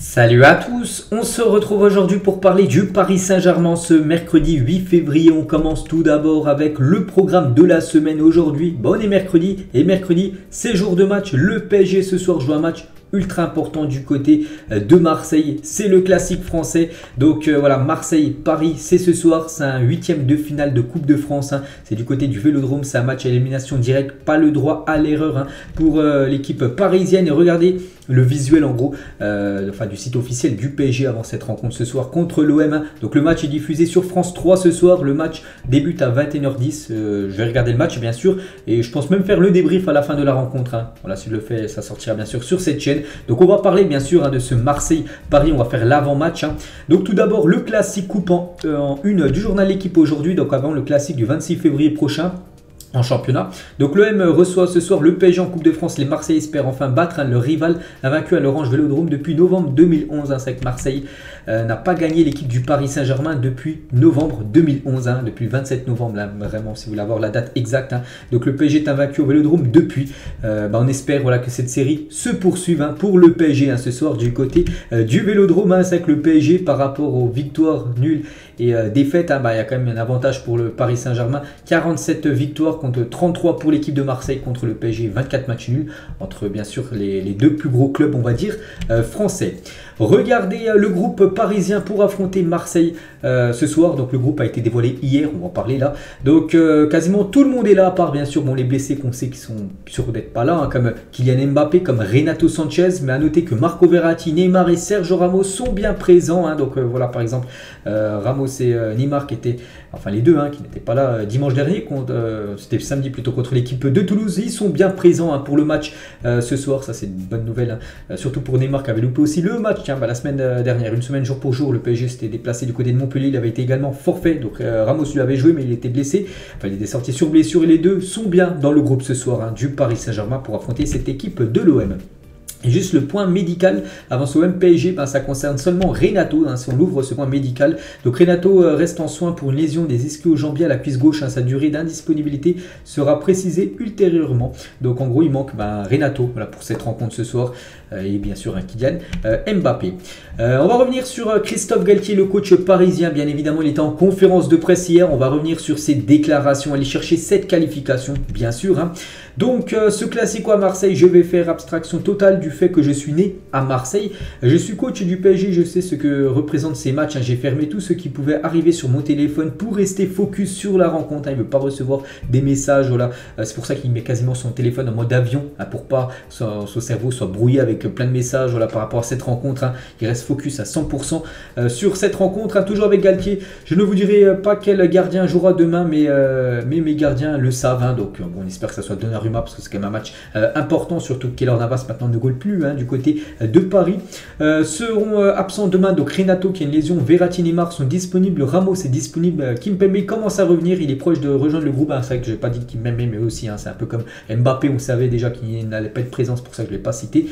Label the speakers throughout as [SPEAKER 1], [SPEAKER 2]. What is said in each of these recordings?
[SPEAKER 1] Salut à tous, on se retrouve aujourd'hui pour parler du Paris Saint-Germain ce mercredi 8 février. On commence tout d'abord avec le programme de la semaine aujourd'hui. Bon, on est mercredi et mercredi c'est jour de match. Le PSG ce soir joue un match ultra important du côté de Marseille, c'est le classique français. Donc voilà, Marseille-Paris c'est ce soir, c'est un huitième de finale de Coupe de France, hein. C'est du côté du Vélodrome, c'est un match à élimination directe, pas le droit à l'erreur, hein, pour l'équipe parisienne. Et regardez le visuel en gros du site officiel du PSG avant cette rencontre ce soir contre l'OM. Donc le match est diffusé sur France 3 ce soir, le match débute à 21h10, je vais regarder le match bien sûr et je pense même faire le débrief à la fin de la rencontre, hein. Voilà, si je le fais ça sortira bien sûr sur cette chaîne. Donc on va parler bien sûr, hein, de ce Marseille-Paris, on va faire l'avant-match, hein. Donc tout d'abord le classique coupant en une du journal L'équipe aujourd'hui, donc avant le classique du 26 février prochain en championnat. Donc l'OM reçoit ce soir le PSG en Coupe de France. Les Marseillais espèrent enfin battre, hein, le rival invaincu à l'Orange Vélodrome depuis novembre 2011. Hein. C'est que Marseille n'a pas gagné l'équipe du Paris Saint-Germain depuis novembre 2011. Hein, depuis le 27 novembre, là, vraiment, si vous voulez avoir la date exacte. Hein. Donc le PSG est invaincu au Vélodrome depuis. On espère voilà, que cette série se poursuive, hein, pour le PSG, hein, ce soir du côté du Vélodrome. Hein. C'est que le PSG par rapport aux victoires nulles et défaites, hein, il y a quand même un avantage pour le Paris Saint-Germain. 47 victoires contre 33 pour l'équipe de Marseille contre le PSG, 24 matchs nuls entre bien sûr les deux plus gros clubs, on va dire, français. Regardez le groupe parisien pour affronter Marseille ce soir. Donc le groupe a été dévoilé hier, on va en parler là. Donc quasiment tout le monde est là, à part bien sûr les blessés qu'on sait qui sont sûrs d'être pas là, hein, comme Kylian Mbappé, comme Renato Sanchez. Mais à noter que Marco Verratti, Neymar et Sergio Ramos sont bien présents, hein. Donc voilà, par exemple Ramos et Neymar qui étaient, enfin les deux, hein, qui n'étaient pas là dimanche dernier, c'était samedi plutôt, contre l'équipe de Toulouse. Ils sont bien présents, hein, pour le match ce soir, ça c'est une bonne nouvelle, hein. Surtout pour Neymar qui avait loupé aussi le match, tiens, la semaine dernière, une semaine jour pour jour. Le PSG s'était déplacé du côté de Montpellier, il avait été également forfait. Donc Ramos lui avait joué mais il était blessé, enfin il était sorti sur blessure, et les deux sont bien dans le groupe ce soir, hein, du Paris Saint-Germain pour affronter cette équipe de l'OM. Et juste le point médical avant ce OM PSG, ça concerne seulement Renato, hein, si on ouvre ce point médical. Donc Renato reste en soins pour une lésion des ischio-jambiers à la cuisse gauche, hein. Sa durée d'indisponibilité sera précisée ultérieurement. Donc en gros il manque Renato, voilà, pour cette rencontre ce soir, et bien sûr un Kylian Mbappé. On va revenir sur Christophe Galtier, le coach parisien. Bien évidemment il était en conférence de presse hier, on va revenir sur ses déclarations, aller chercher cette qualification bien sûr, hein. Donc ce classico à Marseille, je vais faire abstraction totale du fait que je suis né à Marseille. Je suis coach du PSG, je sais ce que représentent ces matchs, hein. J'ai fermé tout ce qui pouvait arriver sur mon téléphone pour rester focus sur la rencontre, hein. Il ne veut pas recevoir des messages, voilà. C'est pour ça qu'il met quasiment son téléphone en mode avion, hein, pour pas son cerveau soit brouillé avec plein de messages, voilà, par rapport à cette rencontre, hein. Il reste focus à 100% sur cette rencontre, hein, toujours avec Galtier. Je ne vous dirai pas quel gardien jouera demain, mais mes gardiens le savent, hein. Donc on espère que ça soit Donnarumma, parce que c'est quand même un match important, surtout que Keylor Navas maintenant ne goal plus, hein, du côté de Paris. Seront absents demain, donc Renato qui a une lésion, Verratti, Neymar sont disponibles, Ramos est disponible, Kimpembe commence à revenir, il est proche de rejoindre le groupe, hein. C'est vrai que je n'ai pas dit Kimpembe, mais aussi, hein, c'est un peu comme Mbappé, on savait déjà qu'il n'allait pas être présent, c'est pour ça que je ne l'ai pas cité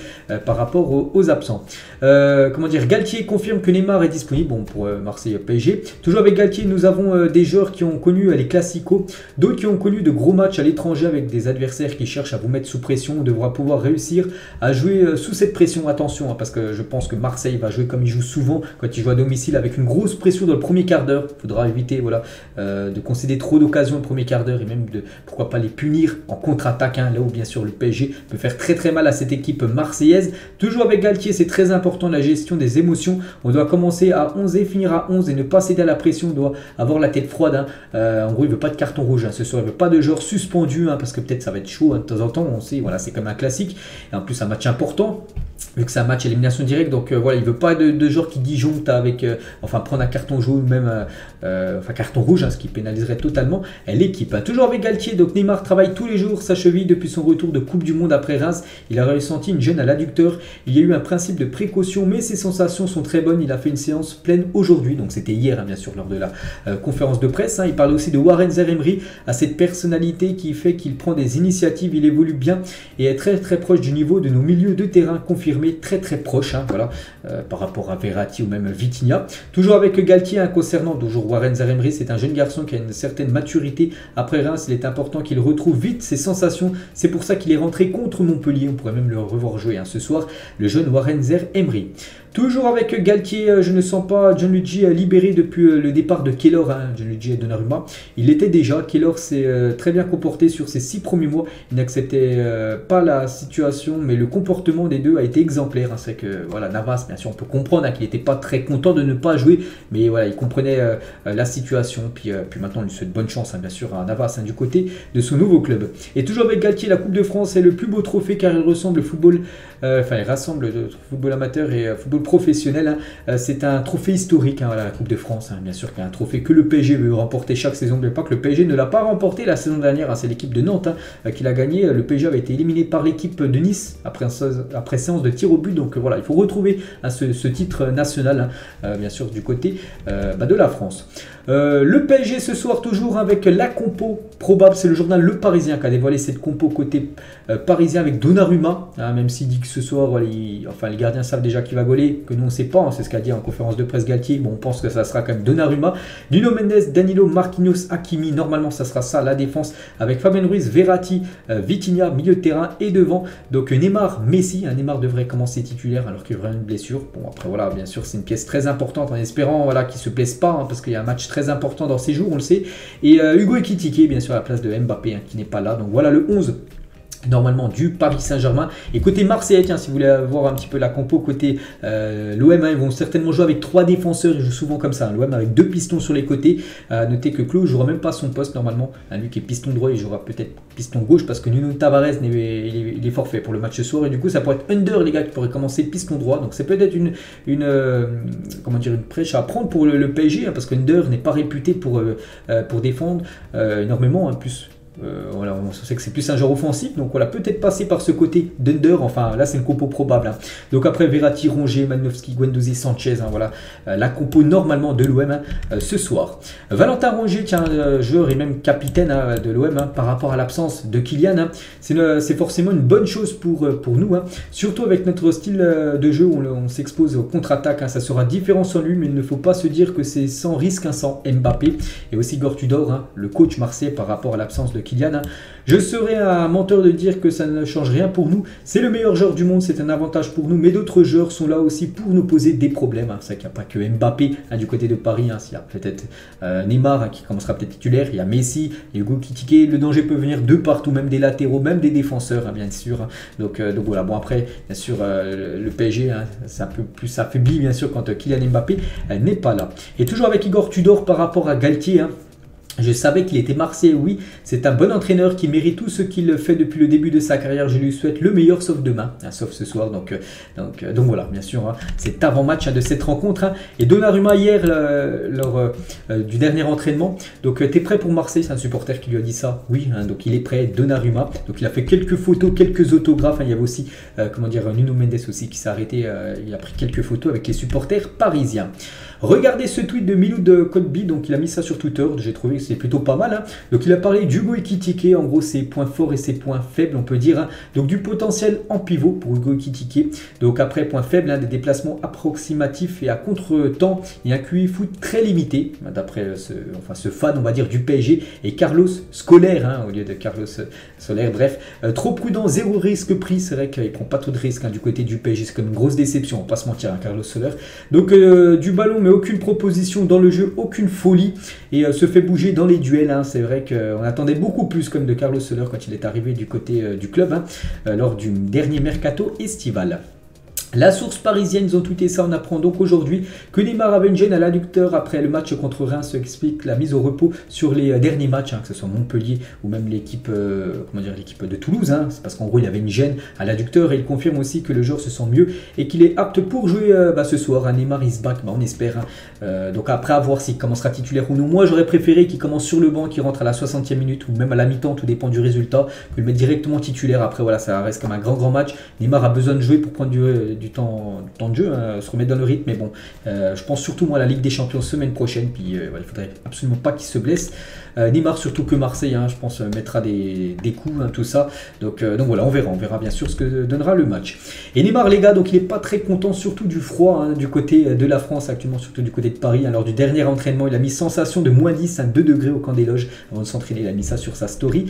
[SPEAKER 1] par rapport aux absents. Galtier confirme que Neymar est disponible, bon, pour Marseille PSG. Toujours avec Galtier, nous avons des joueurs qui ont connu les classicos, d'autres qui ont connu de gros matchs à l'étranger avec des adversaires qui cherchent à vous mettre sous pression. On devra pouvoir réussir à jouer sous cette pression, attention, hein, parce que je pense que Marseille va jouer comme il joue souvent quand il joue à domicile, avec une grosse pression dans le premier quart d'heure. Il faudra éviter, voilà, de concéder trop d'occasions au premier quart d'heure, et même de, pourquoi pas, les punir en contre-attaque, hein, là où bien sûr le PSG peut faire très très mal à cette équipe marseillaise. Toujours avec Galtier, c'est très important la gestion des émotions. On doit commencer à 11 et finir à 11 et ne pas céder à la pression. On doit avoir la tête froide, hein. En gros il veut pas de carton rouge, hein, ce soir, il veut pas de joueurs suspendus, hein, parce que peut-être ça va être chaud, hein, de temps en temps, on sait, voilà, c'est comme un classique, et en plus un match important vu que c'est un match élimination directe. Donc voilà, il veut pas de joueurs qui disjonctent avec prendre un carton jaune, même carton rouge, hein, ce qui pénaliserait totalement l'équipe, hein. Toujours avec Galtier, donc Neymar travaille tous les jours sa cheville depuis son retour de Coupe du Monde après Reims. Il a ressenti une gêne à l'adducteur, il y a eu un principe de précaution, mais ses sensations sont très bonnes. Il a fait une séance pleine aujourd'hui, donc c'était hier, hein, bien sûr, lors de la conférence de presse, hein. Il parle aussi de Warren Zaïre-Emery, à cette personnalité qui fait qu'il prend des initiatives, il évolue bien et est très très proche du niveau de nos milieux de terrain, confirmé, très très proche, hein, voilà, par rapport à Verratti ou même Vitinha. Toujours avec Galtier, hein, concernant toujours Warren Zaïre-Emery, c'est un jeune garçon qui a une certaine maturité. Après Reims, il est important qu'il retrouve vite ses sensations, c'est pour ça qu'il est rentré contre Montpellier. On pourrait même le revoir jouer, hein, ce soir, le jeune Warren Zaïre-Emery. Toujours avec Galtier, je ne sens pas Gianluigi libéré depuis le départ de Keylor, Gianluigi et Donnarumma. Il l'était déjà, Keylor s'est très bien comporté sur ses 6 premiers mois. Il n'acceptait pas la situation, mais le comportement des deux a été exemplaire. C'est que voilà, Navas, bien sûr, on peut comprendre qu'il n'était pas très content de ne pas jouer, mais voilà, il comprenait la situation. Puis maintenant, on lui souhaite bonne chance, bien sûr, à Navas du côté de son nouveau club. Et toujours avec Galtier, la Coupe de France est le plus beau trophée car il ressemble au football, il rassemble le football amateur et football professionnel. C'est un trophée historique, la Coupe de France. Bien sûr qu'il y a un trophée que le PSG veut remporter chaque saison. N'oubliez pas que le PSG ne l'a pas remporté la saison dernière. C'est l'équipe de Nantes qui l'a gagné. Le PSG avait été éliminé par l'équipe de Nice après séance de tir au but. Donc voilà, il faut retrouver ce titre national, bien sûr, du côté de la France. Le PSG ce soir toujours avec la compo probable. C'est le journal Le Parisien qui a dévoilé cette compo côté parisien avec Donnarumma, même s'il dit que ce soir les gardiens savent déjà qui va gauler, que nous on ne sait pas, c'est ce qu'a dit en conférence de presse Galtier. Bon, on pense que ça sera quand même Donnarumma, Nuno Mendes, Danilo, Marquinhos, Hakimi. Normalement ça sera ça la défense avec Fabien Ruiz, Verratti, Vitinha, milieu de terrain et devant. Donc Neymar, Messi. Neymar devrait commencer titulaire alors qu'il y aura une blessure. Bon, après voilà, bien sûr c'est une pièce très importante en espérant qu'il ne se blesse pas, parce qu'il y a un match très important dans ces jours, on le sait. Et Hugo Ekitike bien sûr à la place de Mbappé qui n'est pas là. Donc voilà le 11 normalement du Paris Saint-Germain. Et côté Marseille, si vous voulez voir un petit peu la compo côté l'OM, ils vont certainement jouer avec 3 défenseurs. Ils jouent souvent comme ça, l'OM avec 2 pistons sur les côtés. Notez que Klo ne jouera même pas son poste normalement, lui qui est piston droit, il jouera peut-être piston gauche parce que Nuno Tavares il est forfait pour le match ce soir. Et du coup ça pourrait être Under, les gars, qui pourrait commencer piston droit. Donc c'est peut-être une prêche à prendre pour le PSG, parce que Under n'est pas réputé pour défendre énormément, plus. Voilà, on sait que c'est plus un joueur offensif, donc voilà, peut-être passer par ce côté d'Under. Enfin là c'est une compo probable. Donc après Verratti, Rongier, Malinowski, Guendouzi, Sanchez, voilà la compo normalement de l'OM ce soir. Valentin Rongier, joueur et même capitaine de l'OM, par rapport à l'absence de Kylian, c'est forcément une bonne chose pour nous, surtout avec notre style de jeu où on s'expose aux contre-attaques. Ça sera différent sans lui, mais il ne faut pas se dire que c'est sans risque sans Mbappé. Et aussi Igor Tudor, le coach marseillais, par rapport à l'absence de Kylian. Je serais un menteur de dire que ça ne change rien pour nous. C'est le meilleur joueur du monde, c'est un avantage pour nous, mais d'autres joueurs sont là aussi pour nous poser des problèmes. C'est qu'il n'y a pas que Mbappé du côté de Paris. Il y a peut-être Neymar qui commencera peut-être titulaire, il y a Messi, Hugo Ekitike. Le danger peut venir de partout, même des latéraux, même des défenseurs, bien sûr. Donc voilà, bon après, bien sûr, le PSG, c'est un peu plus affaibli, bien sûr, quand Kylian Mbappé n'est pas là. Et toujours avec Igor Tudor par rapport à Galtier, je savais qu'il était marseillais, oui, c'est un bon entraîneur qui mérite tout ce qu'il fait depuis le début de sa carrière. Je lui souhaite le meilleur, sauf demain, sauf ce soir. Donc voilà, bien sûr, c'est avant-match de cette rencontre. Et Donnarumma hier, lors du dernier entraînement. Donc t'es prêt pour Marseille? C'est un supporter qui lui a dit ça. Oui, donc il est prêt, Donnarumma. Donc il a fait quelques photos, quelques autographes. Il y avait aussi, Nuno Mendes aussi qui s'est arrêté. Il a pris quelques photos avec les supporters parisiens. Regardez ce tweet de Milou de Codeby, donc il a mis ça sur Twitter, j'ai trouvé que c'est plutôt pas mal. Donc il a parlé d'Hugo Ekitike, en gros ses points forts et ses points faibles, on peut dire. Donc du potentiel en pivot pour Hugo Ekitike. Donc après, point faible, des déplacements approximatifs et à contre-temps, et un QI foot très limité, d'après ce fan, on va dire, du PSG, et Carlos Soler, au lieu de Carlos Soler, bref. Trop prudent, zéro risque pris, c'est vrai qu'il ne prend pas trop de risques du côté du PSG, c'est comme une grosse déception, on va pas se mentir, Carlos Soler. Donc du ballon, mais aucune proposition dans le jeu, aucune folie, et se fait bouger dans les duels. C'est vrai qu'on attendait beaucoup plus comme de Carlos Soler quand il est arrivé du côté du club lors du dernier mercato estival. La source parisienne, ils ont tweeté ça, on apprend donc aujourd'hui que Neymar avait une gêne à l'adducteur après le match contre Reims, explique la mise au repos sur les derniers matchs, que ce soit Montpellier ou même l'équipe l'équipe de Toulouse. C'est parce qu'en gros il avait une gêne à l'adducteur, et il confirme aussi que le joueur se sent mieux et qu'il est apte pour jouer ce soir. Neymar is back, on espère. Donc après, à voir s'il commencera titulaire ou non. Moi j'aurais préféré qu'il commence sur le banc, qu'il rentre à la 60e minute ou même à la mi-temps, tout dépend du résultat, que le mettre directement titulaire. Après voilà, ça reste comme un grand match. Neymar a besoin de jouer pour prendre du temps de jeu, se remettre dans le rythme. Mais bon, je pense surtout moi à la Ligue des Champions semaine prochaine. Puis il faudrait absolument pas qu'il se blesse. Neymar, surtout que Marseille, je pense, mettra des coups, tout ça. Donc voilà, on verra bien sûr ce que donnera le match. Et Neymar, les gars, donc il n'est pas très content, surtout du froid du côté de la France actuellement, surtout du côté de Paris. Lors du dernier entraînement, il a mis sensation de -10 à 2 degrés au camp des loges avant de s'entraîner. Il a mis ça sur sa story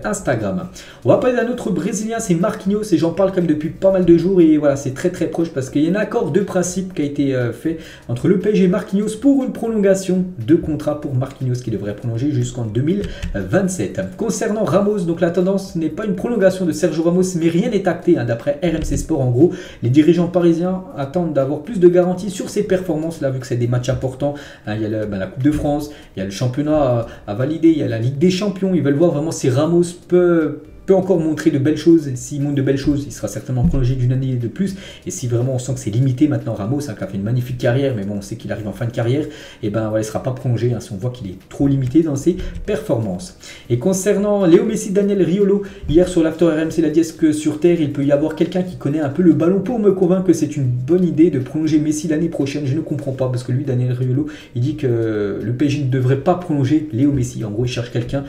[SPEAKER 1] Instagram. On va parler d'un autre Brésilien, c'est Marquinhos, et j'en parle comme depuis pas mal de jours, et voilà, c'est très très proche parce qu'il y a un accord de principe qui a été fait entre le PSG et Marquinhos pour une prolongation de contrat pour Marquinhos qui devrait prolonger jusqu'en 2027. Concernant Ramos, donc la tendance n'est pas une prolongation de Sergio Ramos, mais rien n'est acté d'après RMC Sport. En gros, les dirigeants parisiens attendent d'avoir plus de garanties sur ses performances là, vu que c'est des matchs importants. Il y a la Coupe de France, il y a le championnat à valider, il y a la Ligue des Champions. Ils veulent voir vraiment si Ramos peut encore montrer de belles choses. S'il montre de belles choses, il sera certainement prolongé d'une année de plus. Et si vraiment on sent que c'est limité maintenant, Ramos, qui a fait une magnifique carrière, mais bon, on sait qu'il arrive en fin de carrière, et ben voilà, il ne sera pas prolongé si on voit qu'il est trop limité dans ses performances. Et concernant Léo Messi, Daniel Riolo, hier sur l'After RMC l'a dit, est-ce que sur Terre, il peut y avoir quelqu'un qui connaît un peu le ballon pour me convaincre que c'est une bonne idée de prolonger Messi l'année prochaine? Je ne comprends pas, parce que lui, Daniel Riolo, il dit que le PSG ne devrait pas prolonger Léo Messi. En gros, il cherche quelqu'un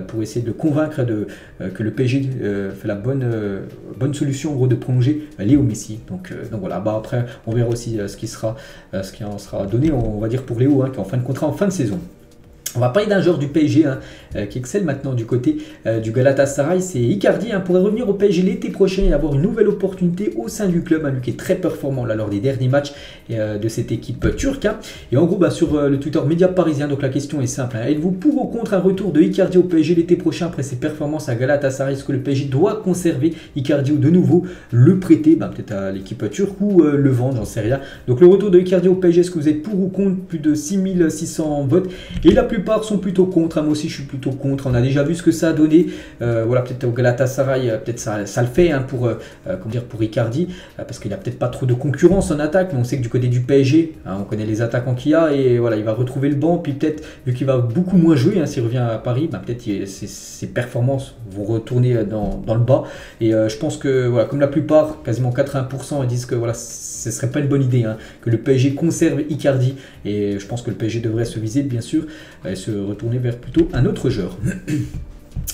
[SPEAKER 1] pour essayer de le convaincre que le PSG fait la bonne solution en gros de prolonger Léo Messi. Donc voilà, après on verra aussi ce qui en sera donné, on va dire, pour Léo, qui est en fin de contrat en fin de saison. On va parler d'un joueur du PSG qui excelle maintenant du côté du Galatasaray, c'est Icardi. Pourrait revenir au PSG l'été prochain et avoir une nouvelle opportunité au sein du club, lui qui est très performant là, lors des derniers matchs de cette équipe turque. Et en gros, sur le Twitter Média Parisien, donc la question est simple. Êtes-vous pour ou contre un retour de Icardi au PSG l'été prochain après ses performances à Galatasaray? Est-ce que le PSG doit conserver Icardi ou de nouveau le prêter peut-être à l'équipe turque ou le vendre, j'en sais rien. Donc le retour de Icardi au PSG, est-ce que vous êtes pour ou contre? Plus de 6600 votes et la plupart sont plutôt contre. Moi aussi je suis plutôt contre. On a déjà vu ce que ça a donné. Voilà, peut-être au Galatasaray, peut-être ça le fait pour Icardi, parce qu'il n'y a peut-être pas trop de concurrence en attaque, mais on sait que du côté du PSG, on connaît les attaquants qu'il y a, et voilà, il va retrouver le banc, puis peut-être, vu qu'il va beaucoup moins jouer, s'il revient à Paris, peut-être ses performances vont retourner dans le bas. Et je pense que voilà, comme la plupart, quasiment 80%, ils disent que voilà, ce ne serait pas une bonne idée que le PSG conserve Icardi, et je pense que le PSG devrait se viser bien sûr et se retourner vers plutôt un autre joueur.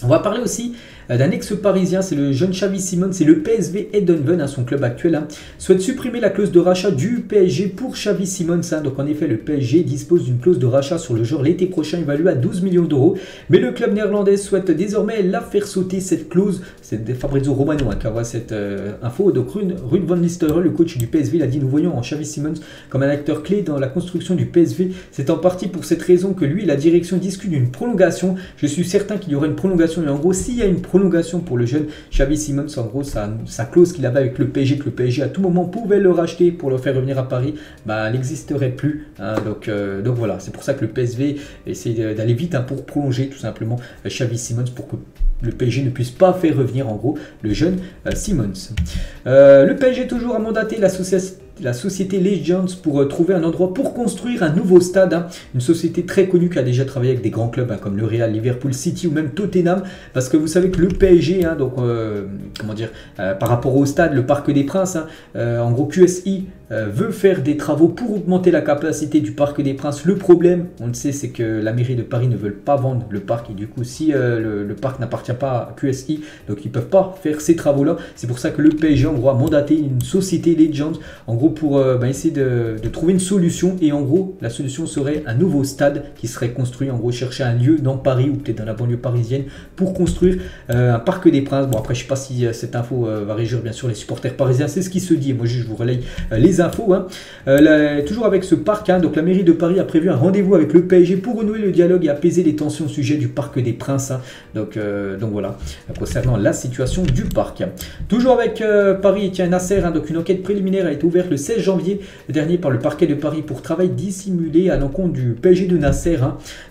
[SPEAKER 1] On va parler aussi d'un ex-parisien, c'est le jeune Xavi Simons. C'est le PSV Eindhoven, son club actuel, souhaite supprimer la clause de rachat du PSG pour Xavi Simons. Donc en effet, le PSG dispose d'une clause de rachat sur le joueur l'été prochain évaluée à 12 millions d'euros. Mais le club néerlandais souhaite désormais la faire sauter, cette clause. C'est Fabrizio Romano qui envoie cette info. Donc Ruud van Nistelrooy, le coach du PSV, l'a dit: nous voyons en Xavi Simons comme un acteur clé dans la construction du PSV. C'est en partie pour cette raison que lui et la direction discutent d'une prolongation. Je suis certain qu'il y aura une prolongation. Et en gros, s'il y a une prolongation pour le jeune Xavi Simons, en gros, sa clause qu'il avait avec le PSG, que le PSG à tout moment pouvait le racheter pour le faire revenir à Paris, elle n'existerait plus. Donc voilà, c'est pour ça que le PSV essaie d'aller vite pour prolonger tout simplement Xavi Simons, pour que le PSG ne puisse pas faire revenir en gros le jeune Simons. Le PSG toujours a mandaté la société Legends pour trouver un endroit pour construire un nouveau stade. Une société très connue qui a déjà travaillé avec des grands clubs comme le Real, Liverpool City ou même Tottenham. Parce que vous savez que le PSG, par rapport au stade, le Parc des Princes, en gros QSI veut faire des travaux pour augmenter la capacité du Parc des Princes. Le problème, on le sait, c'est que la mairie de Paris ne veut pas vendre le parc. Et du coup, si le parc n'appartient pas à QSI, donc ils ne peuvent pas faire ces travaux-là. C'est pour ça que le PSG en gros a mandaté une société Legends, en gros pour essayer de trouver une solution. Et en gros, la solution serait un nouveau stade qui serait construit. En gros, chercher un lieu dans Paris ou peut-être dans la banlieue parisienne pour construire un Parc des Princes. Bon, après, je ne sais pas si cette info va réjouir bien sûr les supporters parisiens. C'est ce qui se dit. Moi, je vous relaye les infos. Toujours avec ce parc, donc la mairie de Paris a prévu un rendez-vous avec le PSG pour renouer le dialogue et apaiser les tensions au sujet du Parc des Princes. Donc voilà, concernant la situation du parc. Toujours avec Paris, tiens, Nasser, donc une enquête préliminaire a été ouverte le 16 janvier dernier par le parquet de Paris pour travail dissimulé à l'encontre du PSG de Nasser.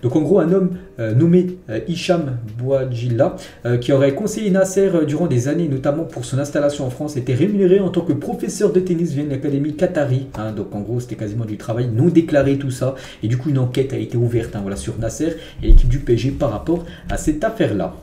[SPEAKER 1] Donc en gros, un homme nommé Hicham Bouadjilla, qui aurait conseillé Nasser durant des années, notamment pour son installation en France, était rémunéré en tant que professeur de tennis via une académie qatari. Donc en gros, c'était quasiment du travail non déclaré, tout ça. Et du coup, une enquête a été ouverte sur Nasser et l'équipe du PSG par rapport à cette affaire-là.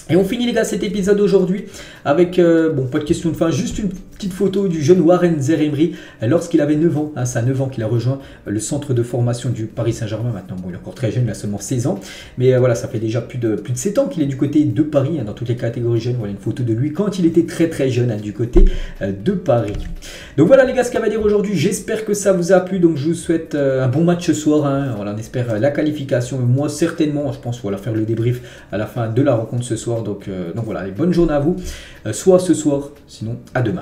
[SPEAKER 1] Et on finit les gars cet épisode aujourd'hui avec, pas de question de fin, juste une petite photo du jeune Warren Zaïre-Emery lorsqu'il avait 9 ans. C'est à 9 ans qu'il a rejoint le centre de formation du Paris Saint-Germain. Maintenant, il est encore très jeune, il a seulement 16 ans. Mais voilà, ça fait déjà plus de 7 ans qu'il est du côté de Paris, dans toutes les catégories jeunes. Voilà une photo de lui quand il était très très jeune du côté de Paris. Donc voilà les gars, ce qu'il y a à dire aujourd'hui. J'espère que ça vous a plu. Donc je vous souhaite un bon match ce soir. Voilà, on espère la qualification. Et moi certainement, je pense, faire le débrief à la fin de la rencontre ce soir. Donc voilà, allez, bonne journée à vous. Soit ce soir, sinon à demain.